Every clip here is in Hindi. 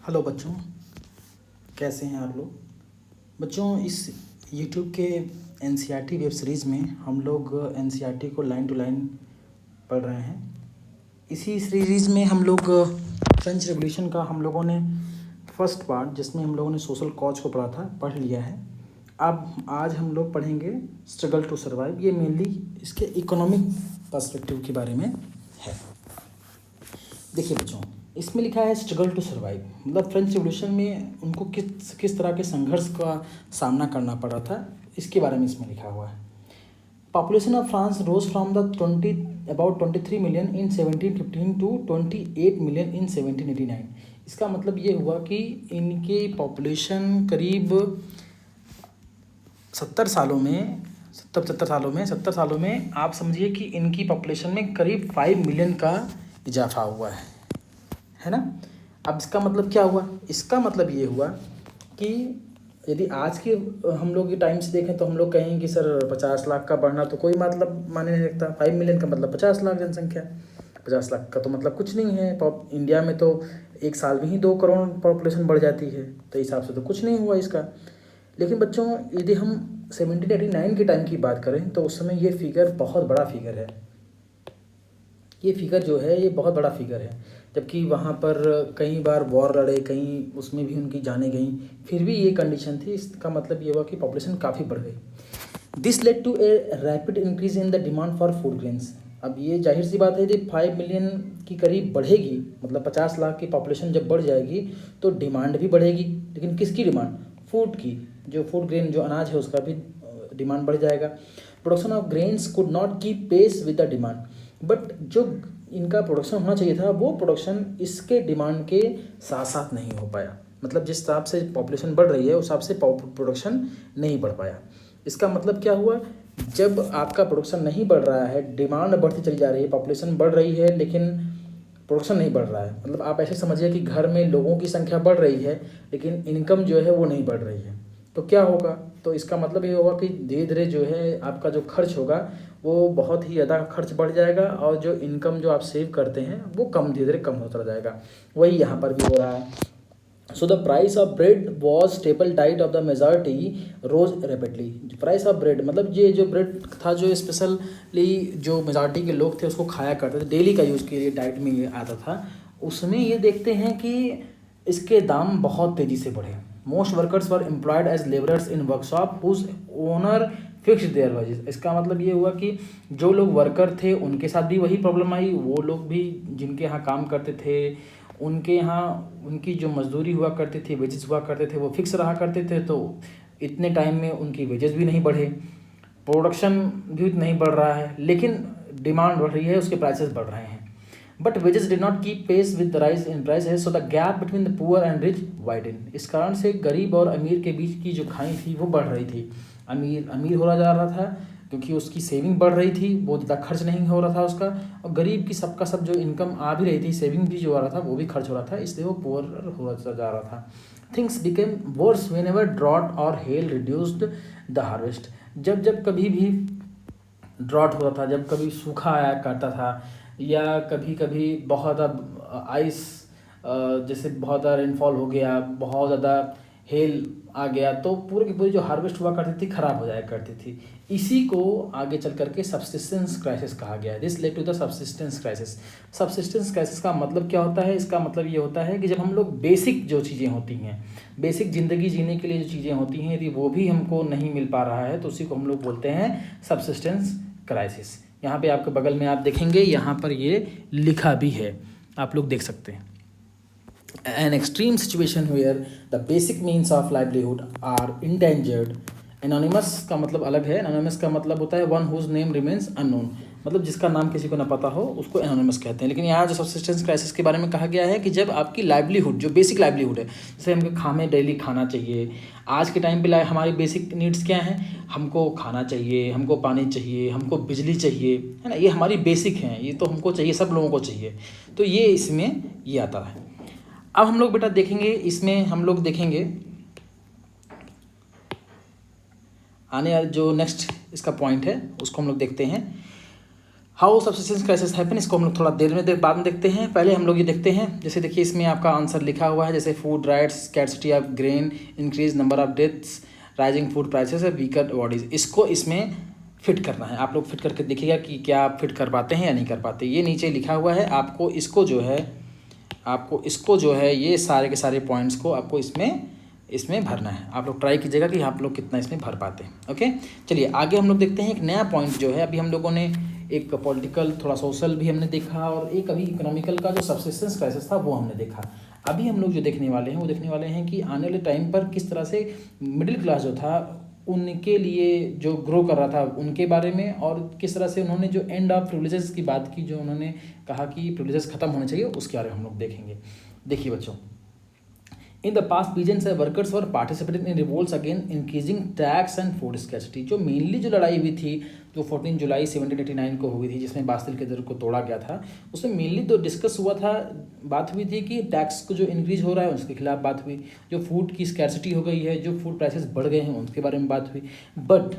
हेलो बच्चों, कैसे हैं आप लोग। बच्चों, इस यूट्यूब के एनसीईआरटी वेब सीरीज़ में हम लोग एनसीईआरटी को लाइन टू लाइन पढ़ रहे हैं। इसी सीरीज़ में हम लोग फ्रेंच रेवोल्यूशन का हम लोगों ने फर्स्ट पार्ट, जिसमें हम लोगों ने सोशल कॉज को पढ़ा था, पढ़ लिया है। अब आज हम लोग पढ़ेंगे स्ट्रगल टू सर्वाइव। ये मेनली इसके इकोनॉमिक पर्सपेक्टिव के बारे में है। देखिए बच्चों, इसमें लिखा है स्ट्रगल टू सर्वाइव, मतलब फ्रेंच रिवॉल्यूशन में उनको किस तरह के संघर्ष का सामना करना पड़ा था, इसके बारे में इसमें लिखा हुआ है। Population of France rose from the about 23 million in 1715 to 28 million in 1789। इसका मतलब ये हुआ कि इनकी पॉपुलेशन करीब 70 सालों में आप समझिए कि इनकी पॉपुलेशन में करीब 5 मिलियन का इजाफा हुआ है ना। अब इसका मतलब क्या हुआ? इसका मतलब ये हुआ कि यदि आज के हम लोग के टाइम से देखें तो हम लोग कहें कि सर 50 लाख का बढ़ना तो कोई मतलब माने नहीं रखता। 5 मिलियन का मतलब 50 लाख जनसंख्या। 50 लाख का तो मतलब कुछ नहीं है। इंडिया में तो एक साल में ही 2 करोड़ पॉपुलेशन बढ़ जाती है, तो हिसाब से तो कुछ नहीं हुआ इसका। लेकिन बच्चों, यदि हम 1789 के टाइम की बात करें तो उस समय ये फिगर बहुत बड़ा फिगर है। ये फिगर जो है ये बहुत बड़ा फिगर है, जबकि वहाँ पर कई बार वॉर लड़े, कहीं उसमें भी उनकी जानें गई, फिर भी ये कंडीशन थी। इसका मतलब ये हुआ कि पॉपुलेशन काफ़ी बढ़ गई। This led to a rapid increase in the demand for food grains. अब ये जाहिर सी बात है कि 5 मिलियन की करीब बढ़ेगी, मतलब 50 लाख की पॉपुलेशन जब बढ़ जाएगी तो डिमांड भी बढ़ेगी। लेकिन किसकी डिमांड? फूड की। जो फूड ग्रेन, जो अनाज है, उसका भी डिमांड बढ़ जाएगा। Production of grains could not keep pace with the demand, but जो इनका प्रोडक्शन होना चाहिए था वो प्रोडक्शन इसके डिमांड के साथ साथ नहीं हो पाया। मतलब जिस हिसाब से पॉपुलेशन बढ़ रही है उस हिसाब से प्रोडक्शन नहीं बढ़ पाया। इसका मतलब क्या हुआ? जब आपका प्रोडक्शन नहीं बढ़ रहा है, डिमांड बढ़ती चली जा रही है, पॉपुलेशन बढ़ रही है लेकिन प्रोडक्शन नहीं बढ़ रहा है, मतलब आप ऐसे समझिए कि घर में लोगों की संख्या बढ़ रही है लेकिन इनकम जो है वो नहीं बढ़ रही है, तो क्या होगा? तो इसका मतलब ये होगा कि धीरे धीरे जो है आपका जो खर्च होगा वो बहुत ही ज़्यादा खर्च बढ़ जाएगा और जो इनकम जो आप सेव करते हैं वो धीरे धीरे कम होता जाएगा। वही यहाँ पर भी हो रहा है। So the price of bread was staple diet of the majority rose rapidly. Price of bread मतलब ये जो ब्रेड था जो स्पेशली जो मेजॉरिटी के लोग थे उसको खाया करते थे, डेली का यूज़ के लिए डाइट में ये आता था, उसमें ये देखते हैं कि इसके दाम बहुत तेज़ी से बढ़े। Most workers were employed as labourers in workshop whose owner fixed their wages. इसका मतलब ये हुआ कि जो लोग वर्कर थे उनके साथ भी वही प्रॉब्लम आई। वो लोग भी जिनके यहाँ काम करते थे उनके यहाँ उनकी जो मजदूरी हुआ करती थी, वेजेस हुआ करते थे, वो फिक्स रहा करते थे, तो इतने टाइम में उनकी वेजेस भी नहीं बढ़े, प्रोडक्शन भी नहीं बढ़ रहा है, लेकिन डिमांड बढ़ रही है, उसके प्राइसेस बढ़ रहे हैं। But wages did not keep pace with the rise in prices, so the gap between the poor and rich widen. इस कारण से गरीब और अमीर के बीच की जो खाई थी वो बढ़ रही थी। अमीर हो जा रहा था क्योंकि उसकी सेविंग बढ़ रही थी, बहुत ज़्यादा खर्च नहीं हो रहा था उसका, और गरीब की सबका सब जो इनकम आ भी रही थी, सेविंग भी जो आ रहा था वो भी खर्च हो रहा था, इसलिए वो पुअर हो जा रहा था। Things became worse whenever drought और हेल रिड्यूस्ड द हार्वेस्ट। जब कभी भी ड्रॉट होता था, जब कभी सूखा आया करता था, या कभी कभी बहुत ज़्यादा आइस, जैसे बहुत ज़्यादा रेनफॉल हो गया, बहुत ज़्यादा हेल आ गया, तो पूरे की पूरी जो हार्वेस्ट हुआ करती थी ख़राब हो जाया करती थी। इसी को आगे चल करके सब्सिस्टेंस क्राइसिस कहा गया है। This led to the subsistence crisis. Subsistence crisis का मतलब क्या होता है? इसका मतलब ये होता है कि जब हम लोग बेसिक जो चीज़ें होती हैं, बेसिक ज़िंदगी जीने के लिए जो चीज़ें होती हैं, यदि वो भी हमको नहीं मिल पा रहा है तो उसी को हम लोग बोलते हैं सब्सिस्टेंस क्राइसिस। यहाँ पे आपके बगल में आप देखेंगे, यहाँ पर ये लिखा भी है, आप लोग देख सकते हैं। An extreme situation where the basic means of livelihood are endangered. Anonymous का मतलब अलग है। Anonymous का मतलब होता है one whose name remains unknown, मतलब जिसका नाम किसी को ना पता हो उसको एनोनिमस कहते हैं। लेकिन यहाँ जो सब्सिस्टेंस क्राइसिस के बारे में कहा गया है कि जब आपकी लाइवलीहुड, जो बेसिक लाइवलीहुड है, जैसे हमें डेली खाना चाहिए, आज के टाइम पे हमारी बेसिक नीड्स क्या हैं? हमको खाना चाहिए, हमको पानी चाहिए, हमको बिजली चाहिए, है ना, ये हमारी बेसिक हैं, ये तो हमको चाहिए, सब लोगों को चाहिए, तो ये इसमें ये आता है। अब हम लोग बेटा देखेंगे, इसमें हम लोग देखेंगे आने जो नेक्स्ट इसका पॉइंट है उसको हम लोग देखते हैं। हाउ सब्सिस्टेंस क्राइसिस हैपन, इसको हम लोग थोड़ा बाद में देखते हैं। पहले हम लोग ये देखते हैं, जैसे देखिए इसमें आपका आंसर लिखा हुआ है, जैसे food rights, scarcity of grain, increase number of deaths, rising food prices, weaker bodies. इसको इसमें फिट करना है। आप लोग फिट करके देखिएगा कि क्या आप फिट कर पाते हैं या नहीं कर पाते। ये नीचे लिखा हुआ है, आपको इसको जो है ये सारे के सारे पॉइंट्स को आपको इसमें भरना है। आप लोग ट्राई कीजिएगा कि आप लोग कितना इसमें भर पाते हैं। ओके, चलिए आगे हम लोग देखते हैं। एक नया पॉइंट जो है, अभी हम लोगों ने एक पॉलिटिकल, थोड़ा सोशल भी हमने देखा, और एक अभी इकोनॉमिकल का जो सब्सिस्टेंस क्राइसिस था वो हमने देखा। अभी हम लोग जो देखने वाले हैं वो देखने वाले हैं कि आने वाले टाइम पर किस तरह से मिडिल क्लास जो था उनके लिए जो ग्रो कर रहा था उनके बारे में, और किस तरह से उन्होंने जो एंड ऑफ प्रिविलेजेस की बात की, जो उन्होंने कहा कि प्रिविलेजेस खत्म होने चाहिए, उसके बारे में हम लोग देखेंगे। देखिए बच्चों, in the past peasants and workers were participating in revolts again increasing tax and food scarcity. जो मेनली जो लड़ाई हुई थी, जो 14 जुलाई 1789 को हुई थी, जिसमें बास्तिल के दर को तोड़ा गया था, उसमें मेनली तो डिस्कस हुआ था, बात हुई थी कि टैक्स को जो इंक्रीज हो रहा है उसके खिलाफ बात हुई, जो फूड की स्कैर्सिटी हो गई है, जो फूड प्राइसेस बढ़ गए हैं उनके बारे में बात हुई। But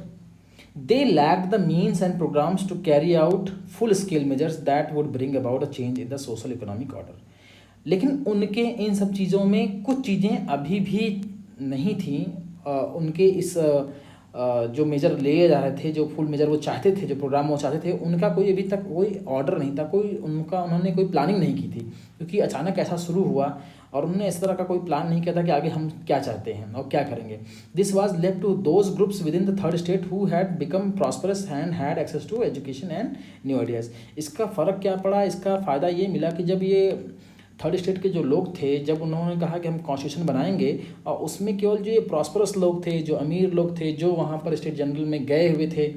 they lacked the means and programs to carry out full scale measures that would bring about a change in the social economic order। लेकिन उनके इन सब चीज़ों में कुछ चीज़ें अभी भी नहीं थी। उनके इस जो मेजर लिए जा रहे थे, जो फुल मेजर वो चाहते थे, जो प्रोग्राम वो चाहते थे, उनका कोई अभी तक कोई ऑर्डर नहीं था, उन्होंने कोई प्लानिंग नहीं की थी, क्योंकि अचानक ऐसा शुरू हुआ और उन्होंने इस तरह का कोई प्लान नहीं किया था कि आगे हम क्या चाहते हैं और क्या करेंगे। This was left to those groups within the third state who had become prosperous and had access to education and new ideas. इसका फ़र्क क्या पड़ा, इसका फ़ायदा ये मिला कि जब ये थर्ड स्टेट के जो लोग थे, जब उन्होंने कहा कि हम कॉन्स्टिट्यूशन बनाएंगे, और उसमें केवल जो ये प्रॉस्परस लोग थे, जो अमीर लोग थे, जो वहाँ पर स्टेट जनरल में गए हुए थे,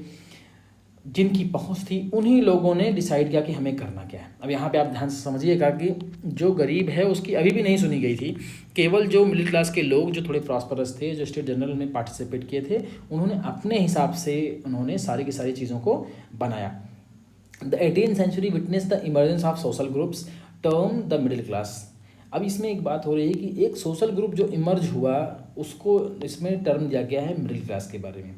जिनकी पहुंच थी, उन्हीं लोगों ने डिसाइड किया कि हमें करना क्या है। अब यहाँ पे आप ध्यान से समझिएगा कि जो गरीब है उसकी अभी भी नहीं सुनी गई थी। केवल जो मिडिल क्लास के लोग, जो थोड़े प्रॉस्परस थे, जो स्टेट जनरल में पार्टिसिपेट किए थे, उन्होंने अपने हिसाब से उन्होंने सारी की सारी चीज़ों को बनाया। The 18th century witness the emergence of social groups term the middle class. अब इसमें एक बात हो रही है कि एक सोशल ग्रुप जो इमर्ज हुआ, उसको इसमें टर्म दिया गया है मिडिल क्लास के बारे में।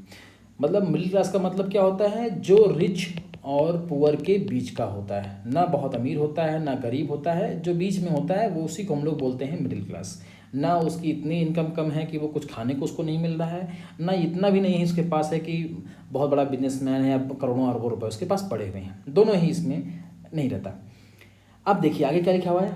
मतलब मिडिल क्लास का मतलब क्या होता है, जो रिच और पुअर के बीच का होता है, ना बहुत अमीर होता है ना गरीब होता है, जो बीच में होता है वो उसी को हम लोग बोलते हैं मिडिल क्लास। ना उसकी इतनी इनकम कम है कि वो कुछ खाने को उसको नहीं मिल रहा है, ना इतना भी नहीं है उसके पास है कि बहुत बड़ा बिजनेसमैन है या करोड़ों अरबों रुपए उसके पास पड़े हुए हैं, दोनों ही इसमें नहीं रहता। अब देखिए आगे क्या लिखा हुआ है,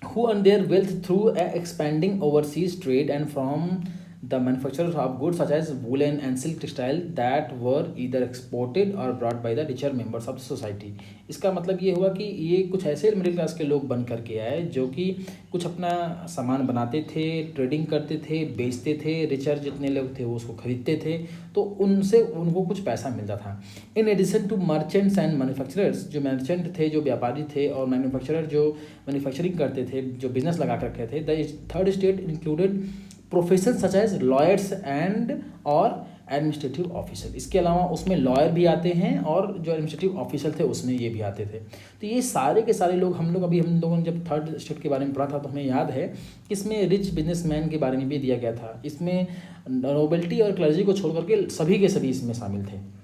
who earn their wealth through expanding overseas trade and from the manufacture of goods such as woolen and silk textile that were either exported or brought by the richer members of the society। इसका मतलब ये हुआ कि ये कुछ ऐसे मिडिल क्लास के लोग बन करके आए जो कि कुछ अपना सामान बनाते थे, ट्रेडिंग करते थे, बेचते थे, रिचर जितने लोग थे वो उसको खरीदते थे, तो उनसे उनको कुछ पैसा मिलता था। In addition to merchants and manufacturers, जो मर्चेंट थे, जो व्यापारी थे, और मैन्युफैक्चरर जो मैन्युफैक्चरिंग करते थे, जो बिजनेस लगा कर रखे थे। The third state included profession such as lawyers and और एडमिनिस्ट्रेटिव ऑफिसर। इसके अलावा उसमें लॉयर भी आते हैं और जो एडमिनिस्ट्रेटिव ऑफिसर थे उसमें ये भी आते थे। तो ये सारे के सारे लोग, हम लोगों ने जब थर्ड स्टेट के बारे में पढ़ा था तो हमें याद है कि इसमें रिच बिजनेसमैन के बारे में भी दिया गया था। इसमें नोबेलिटी और क्लर्जी को छोड़ करके सभी के सभी इसमें शामिल थे।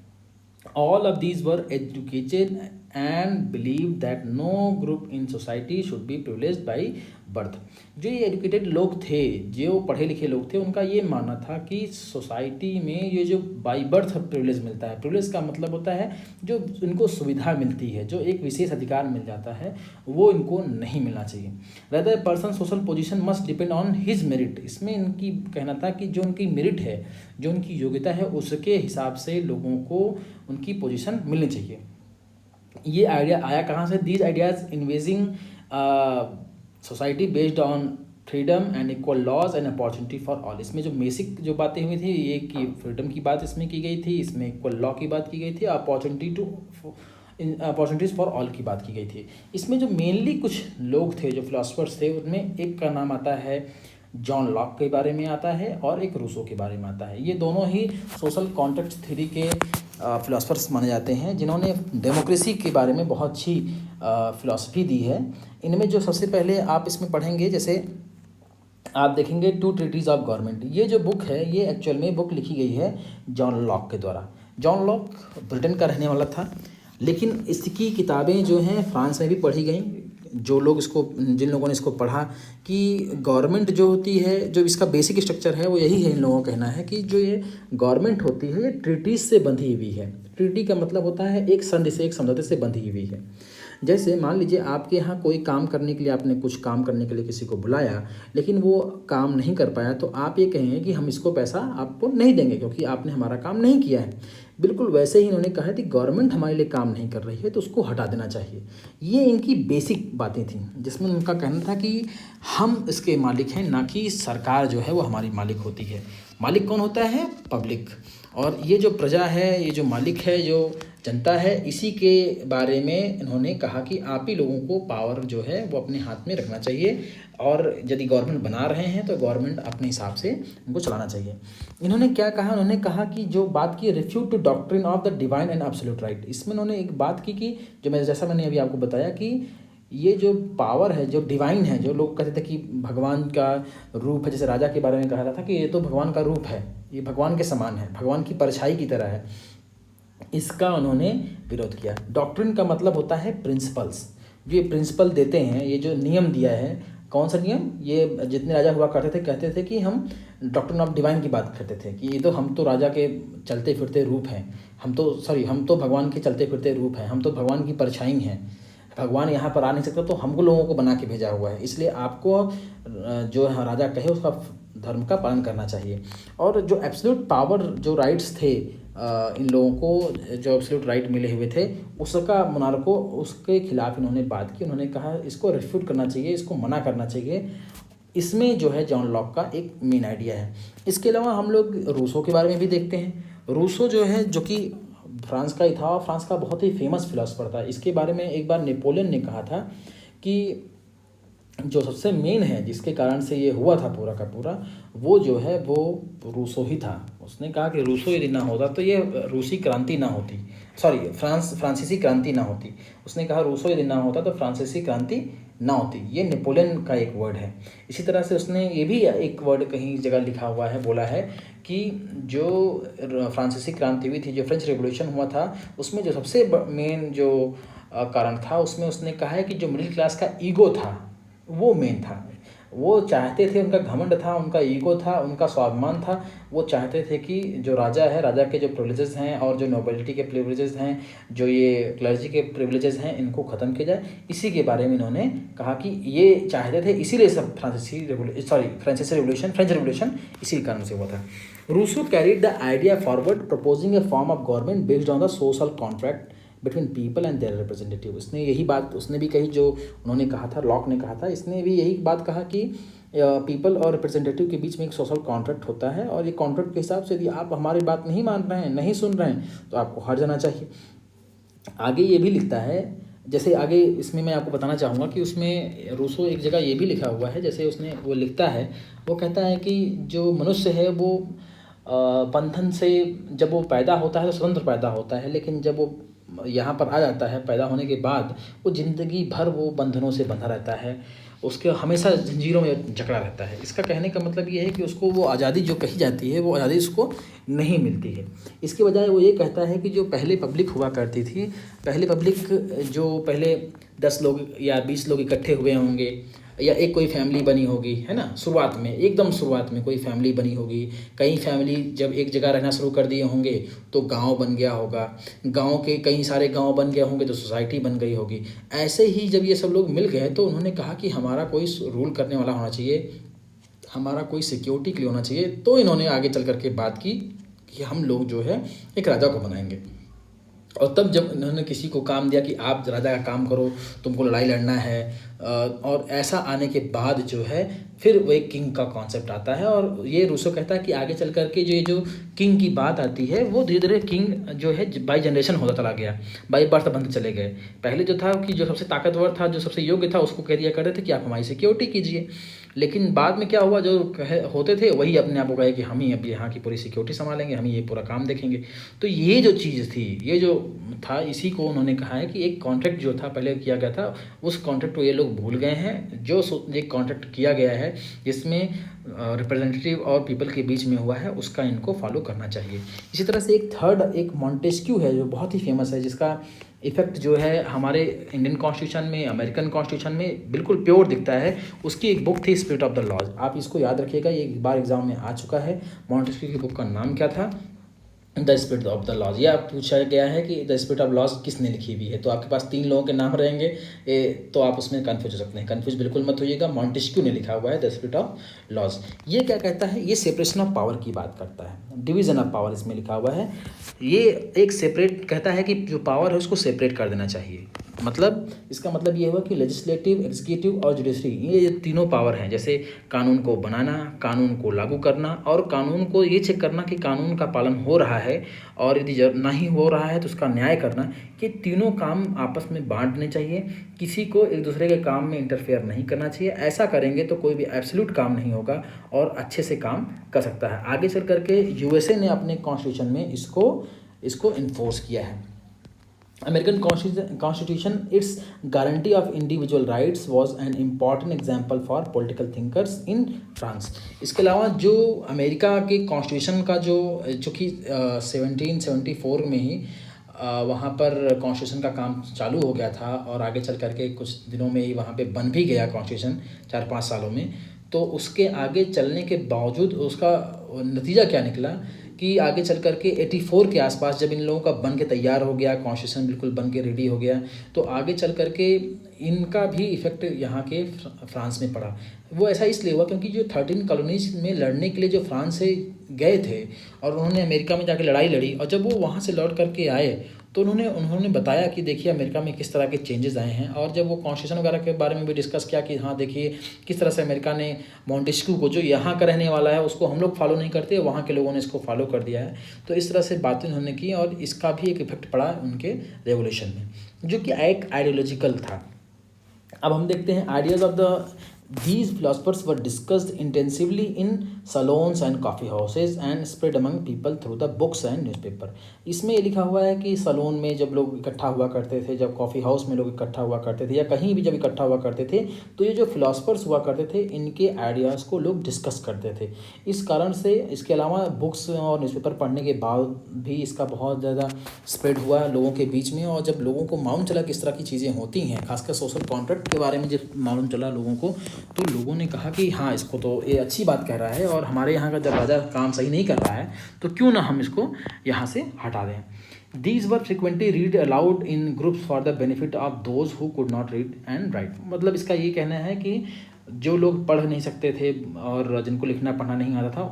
All of these were educated and believed that no group in society should be privileged by birth। जो ये एजुकेटेड लोग थे, जो पढ़े लिखे लोग थे, उनका ये मानना था कि सोसाइटी में ये जो बाई बर्थ प्रिविलेज मिलता है, प्रिविलेज का मतलब होता है जो इनको सुविधा मिलती है, जो एक विशेष अधिकार मिल जाता है, वो इनको नहीं मिलना चाहिए। Rather person social position must depend on his merit. इसमें इनकी कहना था कि जो उनकी मेरिट है, जो उनकी योग्यता है, उसके हिसाब से लोगों को उनकी पोजीशन मिलनी चाहिए। ये आइडिया आया कहाँ से? These ideas envisaging society based on freedom and equal laws and opportunity for all. इसमें जो बेसिक जो बातें हुई थी, ये कि फ्रीडम की बात इसमें की गई थी, इसमें इक्वल लॉ की बात की गई थी, अपॉर्चुनिटीज़ फॉर ऑल की बात की गई थी। इसमें जो मेनली कुछ लोग थे, जो फिलोसफर्स थे, उनमें एक का नाम आता है जॉन लॉक के बारे में आता है और एक रूसो के बारे में आता है। ये दोनों ही सोशल कॉन्टेक्स्ट थ्योरी के फिलोसफर्स माने जाते हैं, जिन्होंने डेमोक्रेसी के बारे में बहुत अच्छी फिलॉसफी दी है। इनमें जो सबसे पहले आप इसमें पढ़ेंगे, जैसे आप देखेंगे टू ट्रीटीज ऑफ गवर्नमेंट। ये जो बुक है, ये एक्चुअल में बुक लिखी गई है जॉन लॉक के द्वारा। जॉन लॉक ब्रिटेन का रहने वाला था लेकिन इसकी किताबें जो हैं फ्रांस में भी पढ़ी गई। जिन लोगों ने इसको पढ़ा कि गवर्नमेंट जो होती है, जो इसका बेसिक स्ट्रक्चर है वो यही है, इन लोगों का कहना है कि जो ये गवर्नमेंट होती है ये ट्रीटीज से बंधी हुई है। ट्रीटी का मतलब होता है एक संधि से, एक समझौते से बंधी हुई है। जैसे मान लीजिए आपके यहाँ कोई काम करने के लिए, आपने कुछ काम करने के लिए किसी को बुलाया, लेकिन वो काम नहीं कर पाया, तो आप ये कहेंगे कि हम इसको पैसा आपको नहीं देंगे क्योंकि आपने हमारा काम नहीं किया है। बिल्कुल वैसे ही इन्होंने कहा कि गवर्नमेंट हमारे लिए काम नहीं कर रही है तो उसको हटा देना चाहिए। ये इनकी बेसिक बातें थी, जिसमें उनका कहना था कि हम इसके मालिक हैं, ना कि सरकार जो है वो हमारी मालिक होती है। मालिक कौन होता है? पब्लिक। और ये जो प्रजा है, ये जो मालिक है, जो जनता है, इसी के बारे में इन्होंने कहा कि आप ही लोगों को पावर जो है वो अपने हाथ में रखना चाहिए, और यदि गवर्नमेंट बना रहे हैं तो गवर्नमेंट अपने हिसाब से उनको चलाना चाहिए। इन्होंने क्या कहा? उन्होंने कहा कि जो बात की refute to doctrine of the divine and absolute right. इसमें उन्होंने एक बात की कि जैसा मैंने अभी आपको बताया कि ये जो पावर है, जो डिवाइन है, जो लोग कहते थे कि भगवान का रूप है, जैसे राजा के बारे में कहा था कि ये तो भगवान का रूप है, ये भगवान के समान है, भगवान की परछाई की तरह है, इसका उन्होंने विरोध किया। डॉक्ट्रिन का मतलब होता है प्रिंसिपल्स। जो ये प्रिंसिपल देते हैं, ये जो नियम दिया है, कौन सा नियम? ये जितने राजा हुआ करते थे कहते थे कि हम डॉक्ट्रिन ऑफ डिवाइन की बात करते थे कि ये तो हम तो राजा के चलते फिरते रूप हैं, हम तो भगवान के चलते फिरते रूप हैं, हम तो भगवान की परछाई हैं, भगवान यहाँ पर आ नहीं सकता तो हमको लोगों को बना के भेजा हुआ है, इसलिए आपको जो राजा कहे उसका धर्म का पालन करना चाहिए। और जो एब्सोल्यूट पावर, जो राइट्स थे इन लोगों को, जो एब्सोल्यूट राइट मिले हुए थे, उसका मोनार्को, उसके खिलाफ इन्होंने बात की। उन्होंने कहा इसको रिफ्यूट करना चाहिए, इसको मना करना चाहिए। इसमें जो है जॉन लॉक का एक मेन आइडिया है। इसके अलावा हम लोग रूसो के बारे में भी देखते हैं। रूसो जो है, जो कि फ्रांस का ही था और फ्रांस का बहुत ही फेमस फिलोसफर था। इसके बारे में एक बार नेपोलियन ने कहा था कि जो सबसे मेन है, जिसके कारण से ये हुआ था पूरा का पूरा, वो जो है वो रूसो ही था। उसने कहा कि रूसो यदि ना होता तो ये रूसी क्रांति ना होती, फ्रांसीसी क्रांति ना होती। उसने कहा रूसो यदि ना होता तो फ्रांसीसी क्रांति ना होती। ये नेपोलियन का एक वर्ड है। इसी तरह से उसने ये भी एक वर्ड कहीं जगह लिखा हुआ है, बोला है कि जो फ्रांसीसी क्रांति हुई थी, जो फ्रेंच रेवोल्यूशन हुआ था, उसमें जो सबसे मेन जो कारण था, उसमें उसने कहा है कि जो मिडिल क्लास का ईगो था वो मेन था। वो चाहते थे, उनका घमंड था, उनका ईगो था, उनका स्वाभिमान था। वो चाहते थे कि जो राजा है, राजा के जो प्रिविलेजेस हैं और जो नोबिलिटी के प्रिविलेजेस हैं, जो ये क्लर्जी के प्रिविलेजेस हैं, इनको ख़त्म किया जाए। इसी के बारे में इन्होंने कहा कि ये चाहते थे, इसीलिए सब फ्रेंच रेवोल्यूशन इसी कारण से हुआ था। Rousseau carried the idea forward, proposing a form of government based on the social contract between people and their representative. इसने यही बात उसने भी कही जो उन्होंने कहा था, लॉक ने कहा था। इसने भी यही बात कहा कि पीपल और रिप्रेजेंटेटिव के बीच में एक सोशल कॉन्ट्रैक्ट होता है, और ये कॉन्ट्रैक्ट के हिसाब से यदि आप हमारी बात नहीं मान रहे हैं, नहीं सुन रहे हैं, तो आपको हट जाना चाहिए। आगे ये भी लिखता है, जैसे आगे इसमें मैं आपको बताना चाहूँगा कि उसमें रूसो एक जगह ये भी लिखा हुआ है, जैसे उसने वो लिखता है, वो कहता है कि जो मनुष्य है वो बंधन से जब वो पैदा होता है तो स्वतंत्र पैदा होता है, लेकिन जब वो यहाँ पर आ जाता है, पैदा होने के बाद वो ज़िंदगी भर वो बंधनों से बंधा रहता है, उसके हमेशा जंजीरों में जकड़ा रहता है। इसका कहने का मतलब ये है कि उसको वो आज़ादी जो कही जाती है, वो आज़ादी उसको नहीं मिलती है। इसके बजाय वो ये कहता है कि जो पहले पब्लिक हुआ करती थी, पहले पब्लिक जो पहले 10 लोग या 20 लोग इकट्ठे हुए होंगे, या एक कोई फैमिली बनी होगी, है ना, शुरुआत में, एकदम शुरुआत में कोई फैमिली बनी होगी। कई फैमिली जब एक जगह रहना शुरू कर दिए होंगे तो गांव बन गया होगा, गांव के कई सारे गांव बन गए होंगे तो सोसाइटी बन गई होगी। ऐसे ही जब ये सब लोग मिल गए तो उन्होंने कहा कि हमारा कोई रूल करने वाला होना चाहिए, हमारा कोई सिक्योरिटी के लिए होना चाहिए। तो इन्होंने आगे चल करके बात की कि हम लोग जो है एक राजा को बनाएंगे। और तब जब इन्होंने किसी को काम दिया कि आप राजा का काम करो, तुमको लड़ाई लड़ना है, और ऐसा आने के बाद जो है फिर वो एक किंग का कॉन्सेप्ट आता है। और ये रूसो कहता है कि आगे चल करके जो किंग की बात आती है, वो धीरे धीरे किंग जो है बाई जनरेशन होता चला गया, बाई बर्थ बनते चले गए। पहले जो था कि जो सबसे ताकतवर था, जो सबसे योग्य था, उसको कह दिया करते थे कि आप हमारी सिक्योरिटी कीजिए। लेकिन बाद में क्या हुआ, जो होते थे वही अपने आप को कहे कि हम ही अब यहाँ की पूरी सिक्योरिटी संभालेंगे, हम ही ये पूरा काम देखेंगे। तो ये जो चीज़ थी, ये जो था, इसी को उन्होंने कहा है कि एक कॉन्ट्रैक्ट जो था पहले किया गया था, उस कॉन्ट्रैक्ट को ये लोग भूल गए हैं। जो एक कॉन्ट्रैक्ट किया गया है जिसमें रिप्रेजेंटेटिव और पीपल के बीच में हुआ है उसका इनको फॉलो करना चाहिए। इसी तरह से एक थर्ड एक मॉन्टेस्क्यू है जो बहुत ही फेमस है, जिसका इफेक्ट जो है हमारे इंडियन कॉन्स्टिट्यूशन में, अमेरिकन कॉन्स्टिट्यूशन में बिल्कुल प्योर दिखता है। उसकी एक बुक थी स्पिरिट ऑफ द लॉज, आप इसको याद रखिएगा, ये एक बार एग्जाम में आ चुका है। मॉन्टेस्क्यू की बुक का नाम क्या था? The spirit of the laws. यह पूछा गया है कि द स्पिरिट ऑफ लॉज किसने लिखी हुई है, तो आपके पास 3 लोगों के नाम रहेंगे, तो आप उसमें कन्फ्यूज हो सकते हैं। कन्फ्यूज बिल्कुल मत होइएगा, मॉन्टेस्क्यू ने लिखा हुआ है द स्पिरिट ऑफ लॉज। ये क्या कहता है? ये सेपरेशन ऑफ पावर की बात करता है, डिवीजन ऑफ पावर इसमें लिखा हुआ है। ये एक सेपरेट कहता है कि जो पावर है उसको सेपरेट कर देना चाहिए। मतलब इसका मतलब ये हुआ कि लेजिस्लेटिव, एग्जीक्यूटिव और जुडिशरी, ये तीनों पावर हैं। जैसे कानून को बनाना, कानून को लागू करना और कानून को ये चेक करना कि कानून का पालन हो रहा है, और यदि नहीं हो रहा है तो उसका न्याय करना। कि तीनों काम आपस में बांटने चाहिए, किसी को एक दूसरे के काम में इंटरफेयर नहीं करना चाहिए। ऐसा करेंगे तो कोई भी एब्सोल्यूट काम नहीं होगा और अच्छे से काम कर सकता है। आगे चल करके यूएसए ने अपने कॉन्स्टिट्यूशन में इसको इन्फोर्स किया है। American Constitution, its guarantee of individual rights was an important example for political thinkers in France। इसके अलावा जो अमेरिका के कॉन्स्टिट्यूशन का जो कि 1774 में ही वहाँ पर कॉन्स्टिट्यूशन का काम चालू हो गया था, और आगे चल करके कुछ दिनों में ही वहाँ पे बन भी गया कॉन्स्टिट्यूशन, 4-5 सालों में। तो उसके आगे चलने के बावजूद उसका नतीजा क्या निकला कि आगे चल करके 84 के आसपास जब इन लोगों का बन के तैयार हो गया, कॉन्स्टिट्यूशन बिल्कुल बन के रेडी हो गया, तो आगे चल करके इनका भी इफेक्ट यहाँ के फ्रांस में पड़ा। वो ऐसा इसलिए हुआ क्योंकि जो 13 कॉलोनीज में लड़ने के लिए जो फ्रांस से गए थे और उन्होंने अमेरिका में जाकर लड़ाई लड़ी, और जब वो वहाँ से लौट करके आए तो उन्होंने बताया कि देखिए अमेरिका में किस तरह के चेंजेस आए हैं। और जब वो कॉन्स्टिट्यूशन वगैरह के बारे में भी डिस्कस किया कि हाँ देखिए किस तरह से अमेरिका ने मॉन्टेस्क्यू को, जो यहाँ का रहने वाला है, उसको हम लोग फॉलो नहीं करते, वहाँ के लोगों ने इसको फॉलो कर दिया है। तो इस तरह से बातें उन्होंने की और इसका भी एक इफेक्ट पड़ा उनके रेवोल्यूशन में, जो कि एक आइडियोलॉजिकल था। अब हम देखते हैं ideas of the These philosophers were discussed intensively in salons and coffee houses and spread among people through the books and newspaper। इसमें ये लिखा हुआ है कि सलोन में जब लोग इकट्ठा हुआ करते थे, जब कॉफ़ी हाउस में लोग इकट्ठा हुआ करते थे, या कहीं भी जब इकट्ठा हुआ करते थे, तो ये जो फिलोसफर्स हुआ करते थे इनके आइडियाज़ को लोग डिस्कस करते थे। इस कारण से इसके अलावा बुक्स और न्यूज़पेपर पढ़ने के बाद भी इसका बहुत ज़्यादा स्प्रेड हुआ लोगों के बीच में। और जब लोगों को मालूम चला किस तरह की चीज़ें होती हैं, खासकर सोशल कॉन्ट्रैक्ट के बारे में जब मालूम चला लोगों को, तो लोगों ने कहा कि हाँ इसको तो ये अच्छी बात कह रहा है, और हमारे यहाँ का जब राजा काम सही नहीं कर रहा है तो क्यों ना हम इसको यहाँ से हटा दें। These were frequently read aloud in groups for the benefit of those who could not read and write। मतलब इसका ये कहना है कि जो लोग पढ़ नहीं सकते थे और जिनको लिखना पढ़ना नहीं आता था,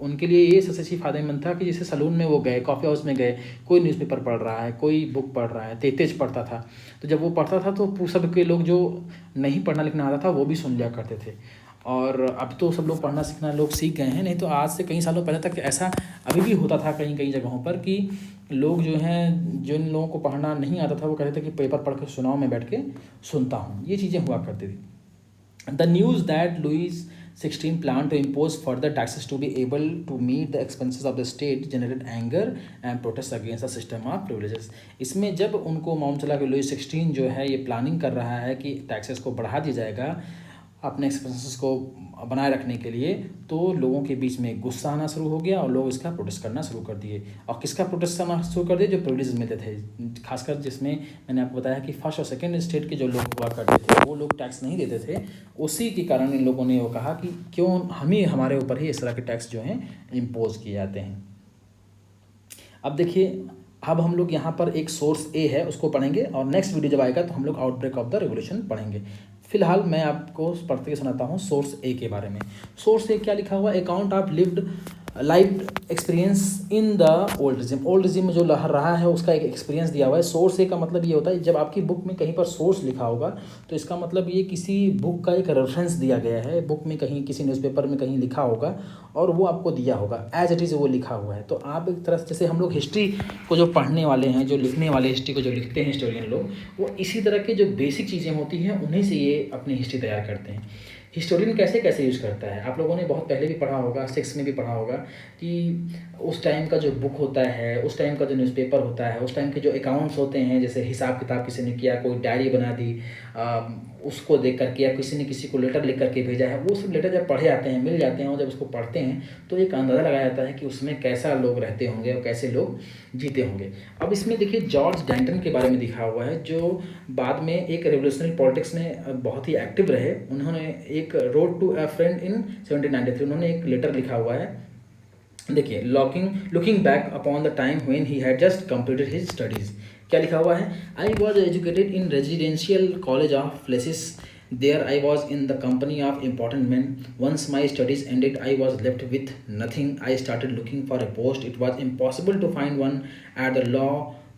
उनके लिए ये सबसे अच्छी फ़ायदेमंद था कि जैसे सलून में वो गए, कॉफ़ी हाउस में गए, कोई न्यूज़पेपर पढ़ रहा है, कोई बुक पढ़ रहा है, तेज पढ़ता था, तो जब वो पढ़ता था तो सब के लोग जो नहीं पढ़ना लिखना आता था वो भी सुन लिया करते थे। और अब तो सब लोग पढ़ना सीखना लोग सीख गए हैं, नहीं तो आज से कई सालों पहले तक ऐसा अभी भी होता था कई जगहों पर कि लोग जो हैं, जिन लोगों को पढ़ना नहीं आता था वो कहते थे कि पेपर पढ़ के सुनाओ, मैं बैठ के सुनता हूँ। ये चीज़ें हुआ करती थी। The news that Louis XVI planned to impose further taxes to be able to meet the expenses of the state generated anger and protests against the system of privileges। इसमें जब उनको मालूम चला कि लुईस 16 जो है ये प्लानिंग कर रहा है कि टैक्सेस को बढ़ा दिया जाएगा अपने एक्सपेंसेस को बनाए रखने के लिए, तो लोगों के बीच में गुस्सा आना शुरू हो गया और लोग इसका प्रोटेस्ट करना शुरू कर दिए। और किसका प्रोटेस्ट करना शुरू कर दिए? जो प्रिविलेजेस मिलते थे, खासकर जिसमें मैंने आपको बताया कि फर्स्ट और सेकंड स्टेट के जो लोग हुआ करते थे वो लोग टैक्स नहीं देते थे। उसी के कारण इन लोगों ने वो कहा कि क्यों हमारे ऊपर ही इस तरह के टैक्स जो हैं इम्पोज किए जाते हैं। अब देखिए, अब हम लोग यहाँ पर एक सोर्स ए है उसको पढ़ेंगे, और नेक्स्ट वीडियो जब आएगा तो हम लोग आउटब्रेक ऑफ द रेवोल्यूशन पढ़ेंगे। फिलहाल मैं आपको पढ़ते के सुनाता हूँ सोर्स ए के बारे में। सोर्स ए क्या लिखा हुआ? Account of lived experience in the old regime. Old regime में जो लहर रहा है उसका एक एक्सपीरियंस दिया हुआ है। सोर्स ए का मतलब ये होता है, जब आपकी बुक में कहीं पर सोर्स लिखा होगा तो इसका मतलब ये किसी बुक का एक रेफरेंस दिया गया है, बुक में कहीं किसी न्यूज़पेपर में कहीं लिखा होगा और वो आपको दिया होगा, एज इट इज़ वो लिखा हुआ है। तो आप एक तरह से, जैसे हम लोग हिस्ट्री को जो पढ़ने वाले हैं, जो लिखने वाले हिस्ट्री को जो लिखते हैं हिस्टोरियन लोग, वो इसी तरह के जो बेसिक चीज़ें होती हैं उन्हीं से ये अपनी हिस्ट्री तैयार करते हैं। हिस्टोरियन कैसे कैसे यूज़ करता है, आप लोगों ने बहुत पहले भी पढ़ा होगा, 6 में भी पढ़ा होगा कि उस टाइम का जो बुक होता है, उस टाइम का जो न्यूज़पेपर होता है, उस टाइम के जो अकाउंट्स होते हैं, जैसे हिसाब किताब किसी ने किया, कोई डायरी बना दी, उसको देख करके या किसी ने किसी को लेटर लिख करके भेजा है, वो सब लेटर जब पढ़े जाते हैं, मिल जाते हैं और जब उसको पढ़ते हैं तो एक अंदाज़ा लगाया जाता है कि उसमें कैसा लोग रहते होंगे और कैसे लोग जीते होंगे। अब इसमें देखिए जॉर्ज डैंटन के बारे में लिखा हुआ है, जो बाद में एक रेवोल्यूशनरी पॉलिटिक्स में बहुत ही एक्टिव रहे। उन्होंने एक wrote to a friend in 1793 उन्होंने एक लेटर लिखा हुआ है। देखिए, looking back upon the time when he had just completed his studies, क्या लिखा हुआ है? I was educated in residential college of places, there I was in the company of important man, once my studies ended I was left with nothing, I started looking for a post, it was impossible to find one at the law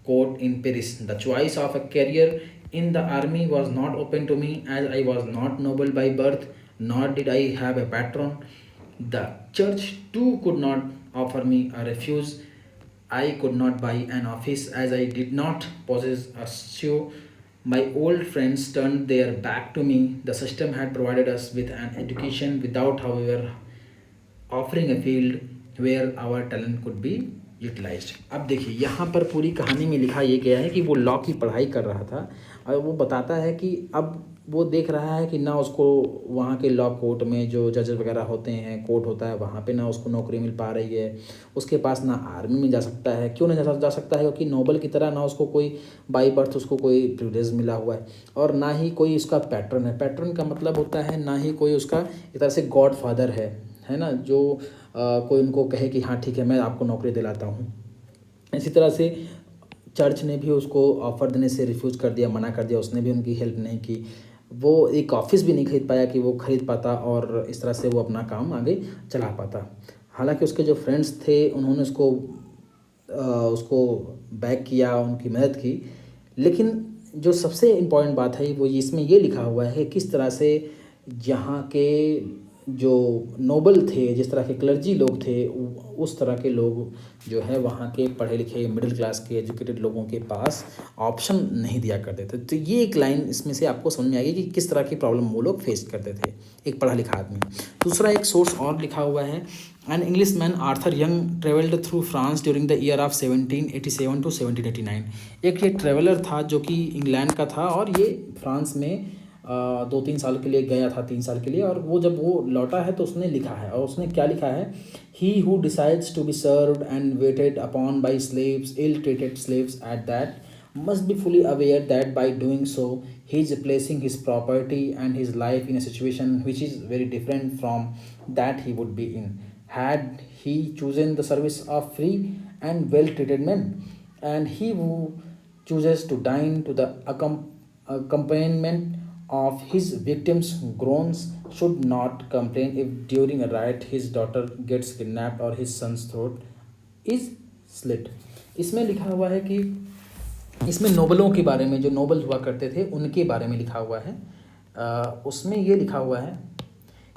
court in Paris, the choice of a career in the army was not open to me, as I was not noble by birth, nor did I have a patron. The church too could not offer me a refuge. I could not buy an office, as I did not possess a sou. My old friends turned their back to me. The system had provided us with an education without, however, offering a field where our talent could be utilised. अब देखिए यहाँ पर पूरी कहानी में लिखा ये गया है कि वो लॉ की पढ़ाई कर रहा था और वो बताता है कि अब वो देख रहा है कि ना उसको वहाँ के लॉ कोर्ट में जो जज वगैरह होते हैं, कोर्ट होता है, वहाँ पे ना उसको नौकरी मिल पा रही है, उसके पास ना आर्मी में जा सकता है। क्यों नहीं जा सकता है? क्योंकि नोबल की तरह ना उसको कोई बाई बर्थ उसको कोई प्रिविलेज मिला हुआ है और ना ही कोई उसका पैट्रन है। पैट्रन का मतलब होता है ना ही कोई उसका एक तरह से गॉड फादर है ना, जो कोई उनको कहे कि हाँ ठीक है मैं आपको नौकरी दिलाता हूँ। इसी तरह से चर्च ने भी उसको ऑफ़र देने से रिफ्यूज़ कर दिया, मना कर दिया, उसने भी उनकी हेल्प नहीं की। वो एक ऑफिस भी नहीं खरीद पाया कि वो खरीद पाता और इस तरह से वो अपना काम आगे चला पाता। हालांकि उसके जो फ्रेंड्स थे उन्होंने उसको बैक किया, उनकी मदद की, लेकिन जो सबसे इम्पॉर्टेंट बात है वो इसमें ये लिखा हुआ है किस तरह से यहाँ के जो नोबल थे, जिस तरह के क्लर्जी लोग थे, उस तरह के लोग जो है वहाँ के पढ़े लिखे मिडिल क्लास के एजुकेटेड लोगों के पास ऑप्शन नहीं दिया करते थे। तो ये एक लाइन इसमें से आपको समझ में आएगी कि किस तरह की प्रॉब्लम वो लोग फेस करते थे, एक पढ़ा लिखा आदमी। दूसरा एक सोर्स और लिखा हुआ है, an Englishman Arthur Young travelled through France during the year of 1787 to 1789। एक ये ट्रेवलर था जो कि इंग्लैंड का था और ये फ्रांस में 2-3 साल के लिए गया था, 3 साल के लिए, और वो जब वो लौटा है तो उसने लिखा है, और उसने क्या लिखा है? He who decides to be served and waited upon by slaves, ill treated slaves at that, must be fully aware that by doing so he is placing his property and his life in a situation which is very different from that he would be in had he chosen the service of free and well treated men. And he who chooses to dine to the accompaniment of his victims' groans should not complain if during a riot his daughter gets kidnapped or his son's throat is slit। इसमें लिखा हुआ है कि इसमें नोबलों के बारे में, जो नोबल हुआ करते थे उनके बारे में लिखा हुआ है। उसमें ये लिखा हुआ है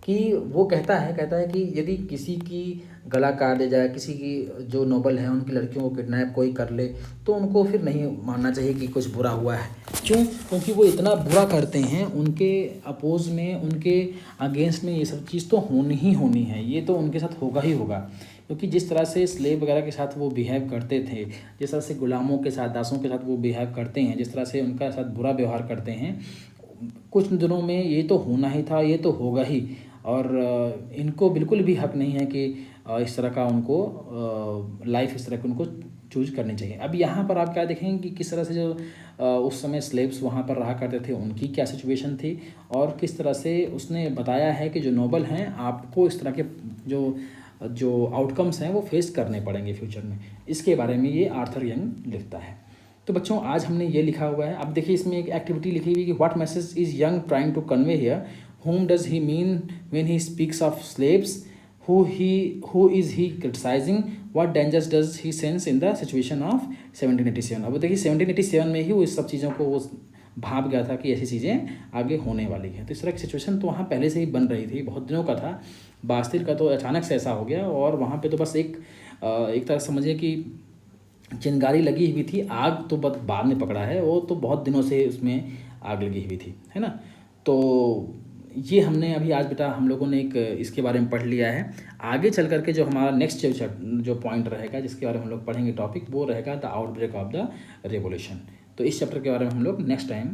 कि वो कहता है कि यदि किसी की गला काट दिया जाए, किसी की जो नोबल हैं उनकी लड़कियों को किडनैप कोई कर ले, तो उनको फिर नहीं मानना चाहिए कि कुछ बुरा हुआ है। क्यों? क्योंकि वो इतना बुरा करते हैं, उनके अपोज में, उनके अगेंस्ट में ये सब चीज़ तो होनी ही होनी है, ये तो उनके साथ होगा ही होगा। क्योंकि जिस तरह से स्लेव वगैरह के साथ वो बिहेव करते थे, जिस तरह से गुलामों के साथ, दासों के साथ वो बिहेव करते हैं, जिस तरह से उनका साथ बुरा व्यवहार करते हैं, कुछ दिनों में ये तो होना ही था, ये तो होगा ही। और इनको बिल्कुल भी हक नहीं है कि इस तरह का उनको लाइफ इस तरह की उनको चूज करनी चाहिए। अब यहाँ पर आप क्या देखेंगे कि किस तरह से जो उस समय स्लेव्स वहाँ पर रहा करते थे उनकी क्या सिचुएशन थी, और किस तरह से उसने बताया है कि जो नोबल हैं आपको इस तरह के जो आउटकम्स हैं वो फेस करने पड़ेंगे फ्यूचर में। इसके बारे में ये आर्थर यंग लिखता है। तो बच्चों आज हमने ये लिखा हुआ है। अब देखिए इसमें एक एक्टिविटी लिखी हुई कि what message is Young trying to convey here, whom does he mean when he speaks of slaves, who is he criticizing, what dangers does he sense in the situation of 1787। अब देखिए 1787 में ही वो इस सब चीज़ों को वो भाप गया था कि ऐसी चीज़ें आगे होने वाली हैं। तो इस तरह की सिचुएशन तो वहाँ पहले से ही बन रही थी, बहुत दिनों का था। बास्तिल का तो अचानक से ऐसा हो गया, और वहाँ पे तो बस एक तरह समझिए कि चिंगारी लगी हुई थी, आग तो बस बाद में पकड़ा है, वो तो बहुत दिनों से उसमें आग लगी हुई थी, है ना। तो ये हमने अभी आज बेटा हम लोगों ने एक इसके बारे में पढ़ लिया है। आगे चल करके जो हमारा नेक्स्ट जो पॉइंट रहेगा, जिसके बारे में हम लोग पढ़ेंगे टॉपिक, वो रहेगा the outbreak of the revolution. तो इस चैप्टर के बारे में हम लोग नेक्स्ट टाइम